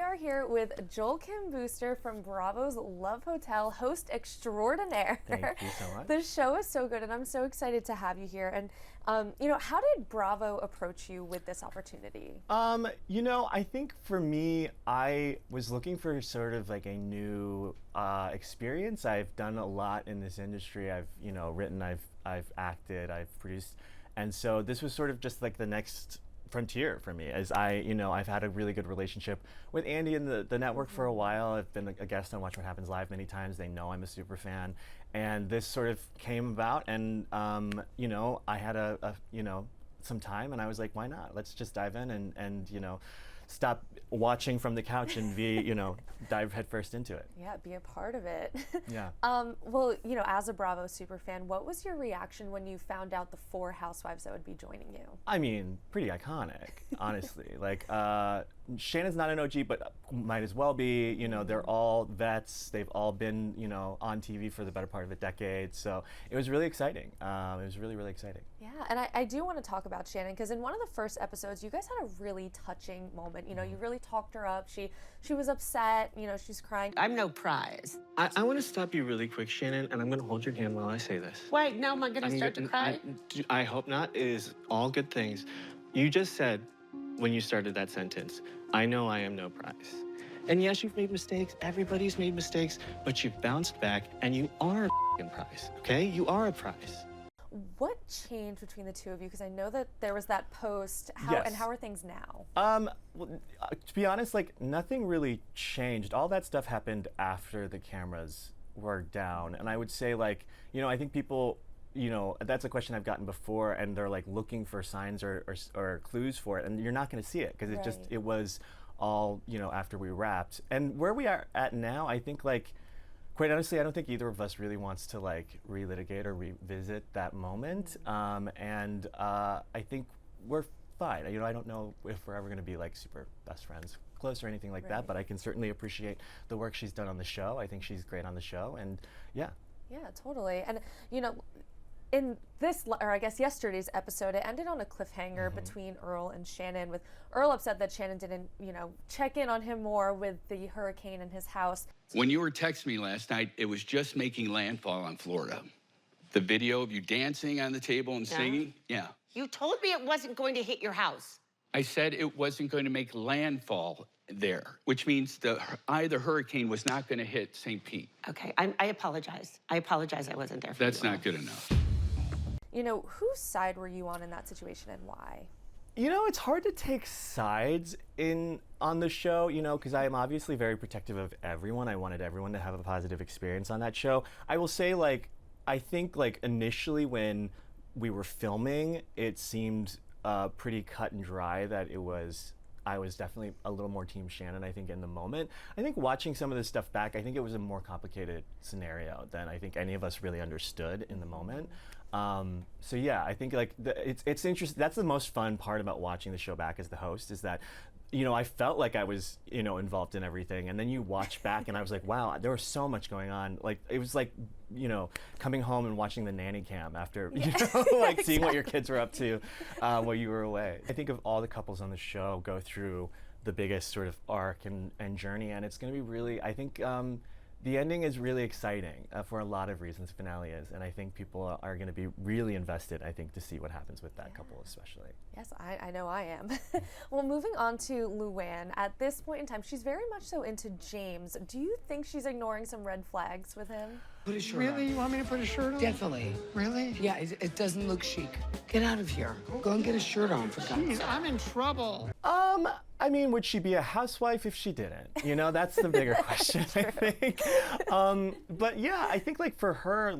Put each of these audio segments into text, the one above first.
are here with Joel Kim Booster from Bravo's Love Hotel, host extraordinaire. Thank you so much. The show is so good, and I'm so excited to have you here. And, how did Bravo approach you with this opportunity? I think for me, I was looking for sort of like a new experience. I've done a lot in this industry. I've, written, I've acted, I've produced. And so this was sort of just like the next frontier for me, as I've had a really good relationship with Andy and the network for a while. I've been a guest on Watch What Happens Live many times. They know I'm a super fan, and this sort of came about, and I had some time, and I was like, why not? Let's just dive in and stop watching from the couch and dive headfirst into it. Yeah, be a part of it. Yeah. Well, as a Bravo super fan, what was your reaction when you found out the 4 housewives that would be joining you? I mean, pretty iconic, honestly. Like, Shannon's not an OG, but might as well be. They're all vets. They've all been, on TV for the better part of a decade. So it was really exciting. It was really, really exciting. Yeah, and I do want to talk about Shannon, because in one of the first episodes, you guys had a really touching moment. You really talked her up. She was upset. She's crying. I'm no prize. I want to stop you really quick, Shannon, and I'm going to hold your hand while I say this. Wait, no, am I going to start to cry? I hope not. It is all good things. You just said, when you started that sentence, I know I am no prize. And yes, you've made mistakes. Everybody's made mistakes, but you've bounced back, and you are a f***ing prize, okay? You are a prize. What changed between the two of you? Because I know that there was that post. Yes. And how are things now? To be honest, nothing really changed. All that stuff happened after the cameras were down, and I would say I think people, that's a question I've gotten before, and they're looking for signs or clues for it, and you're not going to see it because it was all after we wrapped. And where we are at now, I think quite honestly, I don't think either of us really wants to relitigate or revisit that moment. And I think we're fine. I don't know if we're ever going to be super best friends, close or anything like that, but I can certainly appreciate the work she's done on the show. I think she's great on the show, and yeah. Yeah, totally. And in this, or I guess yesterday's episode, it ended on a cliffhanger between Earl and Shannon, with Earl upset that Shannon didn't, check in on him more with the hurricane in his house. When you were texting me last night, it was just making landfall on Florida. The video of you dancing on the table and singing, yeah. You told me it wasn't going to hit your house. I said it wasn't going to make landfall there, which means the hurricane was not going to hit St. Pete. Okay, I apologize. I apologize I wasn't there for you. That's not good enough. Whose side were you on in that situation, and why? It's hard to take sides on the show, because I am obviously very protective of everyone. I wanted everyone to have a positive experience on that show. I will say, I think, initially when we were filming, it seemed pretty cut and dry that I was definitely a little more Team Shannon, I think, in the moment. I think watching some of this stuff back, I think it was a more complicated scenario than I think any of us really understood in the moment. So yeah, I think it's interesting. That's the most fun part about watching the show back as the host, is that I felt like I was involved in everything, and then you watch back and I was like, wow, there was so much going on. It was coming home and watching the nanny cam after seeing what your kids were up to while you were away. I think of all the couples on the show go through the biggest sort of arc and journey, and it's going to be really, I think, the ending is really exciting for a lot of reasons. The finale is, and I think people are going to be really invested, I think, to see what happens with that couple especially. Yes, I know I am. Well, moving on to Luann, at this point in time, she's very much so into James. Do you think she's ignoring some red flags with him? Put a shirt on. Really? You want me to put a shirt on? Definitely. Really? Yeah, it doesn't look chic. Get out of here. Go and get a shirt on, for God's Jeez, sake. I'm in trouble. I mean, would she be a housewife if she didn't? That's the bigger question, I think. But yeah, I think for her,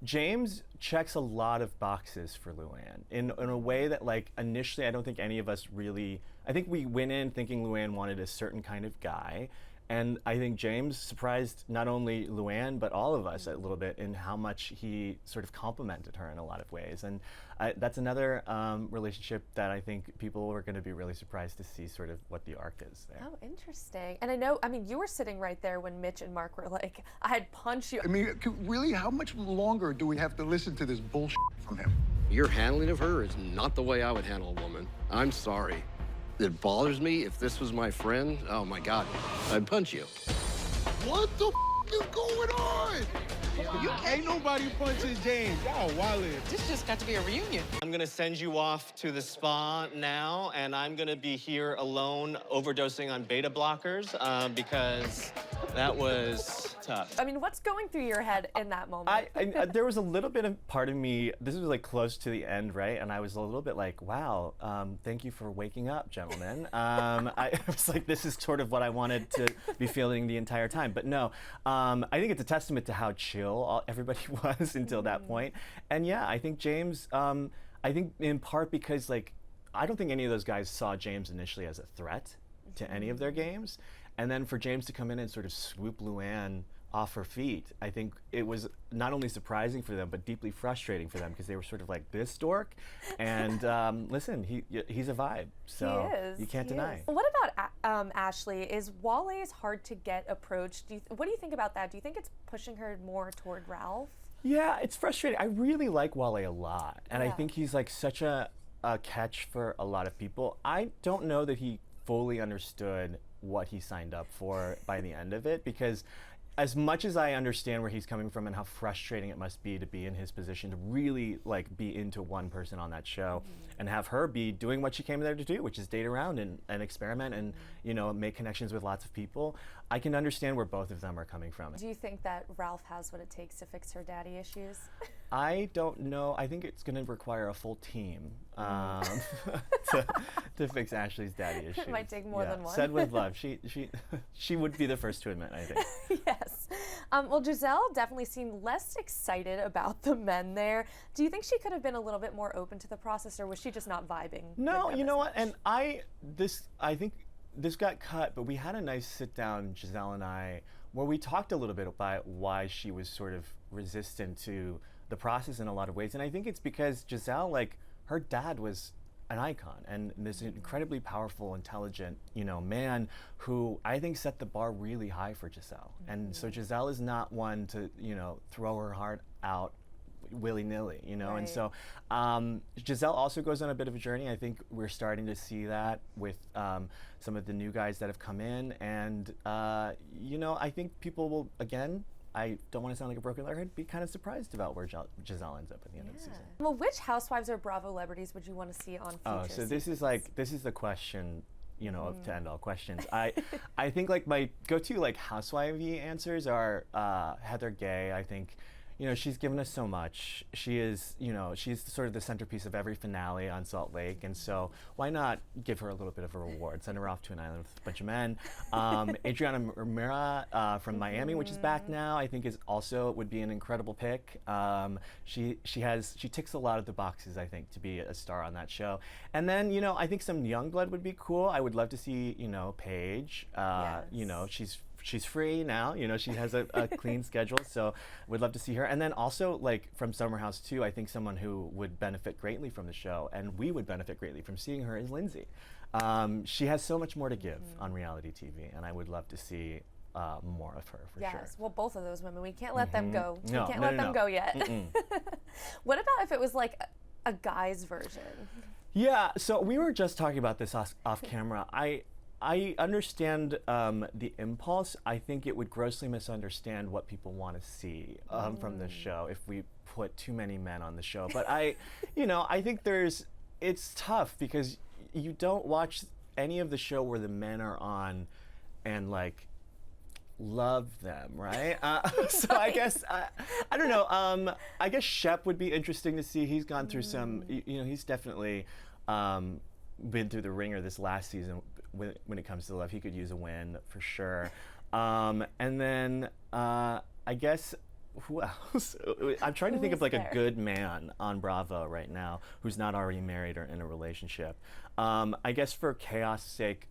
James checks a lot of boxes for Luann in a way that initially I don't think any of us really, I think we went in thinking Luann wanted a certain kind of guy. And I think James surprised not only Luann, but all of us a little bit in how much he sort of complimented her in a lot of ways. And that's another relationship that I think people are going to be really surprised to see sort of what the arc is there. Oh, interesting. And I mean, you were sitting right there when Mitch and Mark were like, I'd punch you. I mean, really, how much longer do we have to listen to this bullshit from him? Your handling of her is not the way I would handle a woman. I'm sorry. It bothers me. If this was my friend, oh my God, I'd punch you. What the is going on? Ain't nobody punching James. Y'all wildin'. This just got to be a reunion. I'm gonna send you off to the spa now, and I'm gonna be here alone overdosing on beta blockers because that was tough. I mean, what's going through your head in that moment? There was a little bit of part of me, this was like close to the end, right? And I was a little bit like, wow, thank you for waking up, gentlemen. I was like, this is sort of what I wanted to be feeling the entire time. But no, I think it's a testament to how chill everybody was until that point. And yeah, I think James, I think in part because like, I don't think any of those guys saw James initially as a threat to any of their games. And then for James to come in and sort of swoop Luann off her feet, I think it was not only surprising for them, but deeply frustrating for them because they were sort of like, this dork. And listen, he's a vibe, so he is. You can't deny. What about Ashley? Is Wale's hard to get approached? What do you think about that? Do you think it's pushing her more toward Ralph? Yeah, it's frustrating. I really like Wale a lot. And I think he's like such a catch for a lot of people. I don't know that he fully understood what he signed up for by the end of it, because as much as I understand where he's coming from and how frustrating it must be to be in his position, to really like be into one person on that show and have her be doing what she came there to do, which is date around and experiment and, you know, make connections with lots of people, I can understand where both of them are coming from. Do you think that Ralph has what it takes to fix her daddy issues? I don't know. I think it's going to require a full team to fix Ashley's daddy issues. It might take more than one. Said with love. She would be the first to admit, I think. Yes. Well, Giselle definitely seemed less excited about the men there. Do you think she could have been a little bit more open to the process, or was she just not vibing? No, you know what? And I think this got cut, but we had a nice sit down, Giselle and I, where we talked a little bit about why she was sort of resistant to the process in a lot of ways. And I think it's because Giselle, like, her dad was an icon and this incredibly powerful, intelligent, you know, man who I think set the bar really high for Giselle. And so Giselle is not one to, you know, throw her heart out willy-nilly, you know. And so Giselle also goes on a bit of a journey. I think we're starting to see that with some of the new guys that have come in, and you know, I think people will, again, I don't want to sound like a broken record, be kind of surprised about where Giselle ends up at the end of the season. Well, which housewives or Bravolebrities would you want to see on future so this is like, this is the question, you know, to end all questions. I think like my go-to like housewivey answers are Heather Gay. I think, you know, she's given us so much. She is, you know, she's sort of the centerpiece of every finale on Salt Lake, and so why not give her a little bit of a reward? Send her off to an island with a bunch of men. Adriana Mira from Miami, which is back now, I think would be an incredible pick. She ticks a lot of the boxes, I think, to be a star on that show. And then, you know, I think some young blood would be cool. I would love to see, you know, Paige. You know, she's free now, you know, she has a clean schedule, so we'd love to see her. And then also, like, from Summer House too, I think someone who would benefit greatly from the show, and we would benefit greatly from seeing her, is Lindsay. She has so much more to give on reality TV, and I would love to see more of her, for sure. Yes, well, both of those women, we can't let them go. No, we can't let them go yet. What about if it was like a guy's version? Yeah, so we were just talking about this off camera. I understand the impulse. I think it would grossly misunderstand what people want to see from the show if we put too many men on the show. But you know, I think it's tough because you don't watch any of the show where the men are on and like love them, right? So I guess, I don't know. I guess Shep would be interesting to see. He's gone through some, you know, he's definitely been through the ringer this last season when it comes to love. He could use a win for sure. And then I guess, who else? I'm trying to think of like a good man on Bravo right now who's not already married or in a relationship. I guess for chaos' sake,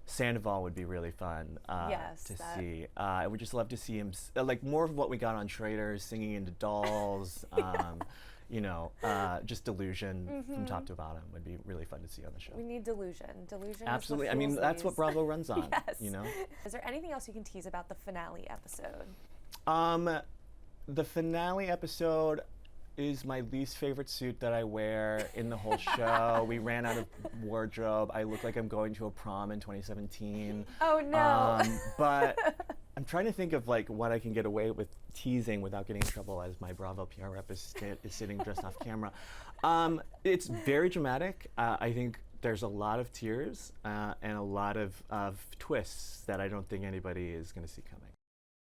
Sandoval would be really fun to see. I would just love to see him, like more of what we got on Traitors, singing into dolls. You know, just delusion from top to bottom would be really fun to see on the show. We need delusion. Delusion. Absolutely. I mean, that's what Bravo runs on. Yes. You know. Is there anything else you can tease about the finale episode? The finale episode, is my least favorite suit that I wear in the whole show. We ran out of wardrobe. I look like I'm going to a prom in 2017. Oh no. But I'm trying to think of like what I can get away with teasing without getting in trouble as my Bravo PR rep is sitting just off camera. It's very dramatic. I think there's a lot of tears and a lot of twists that I don't think anybody is going to see coming.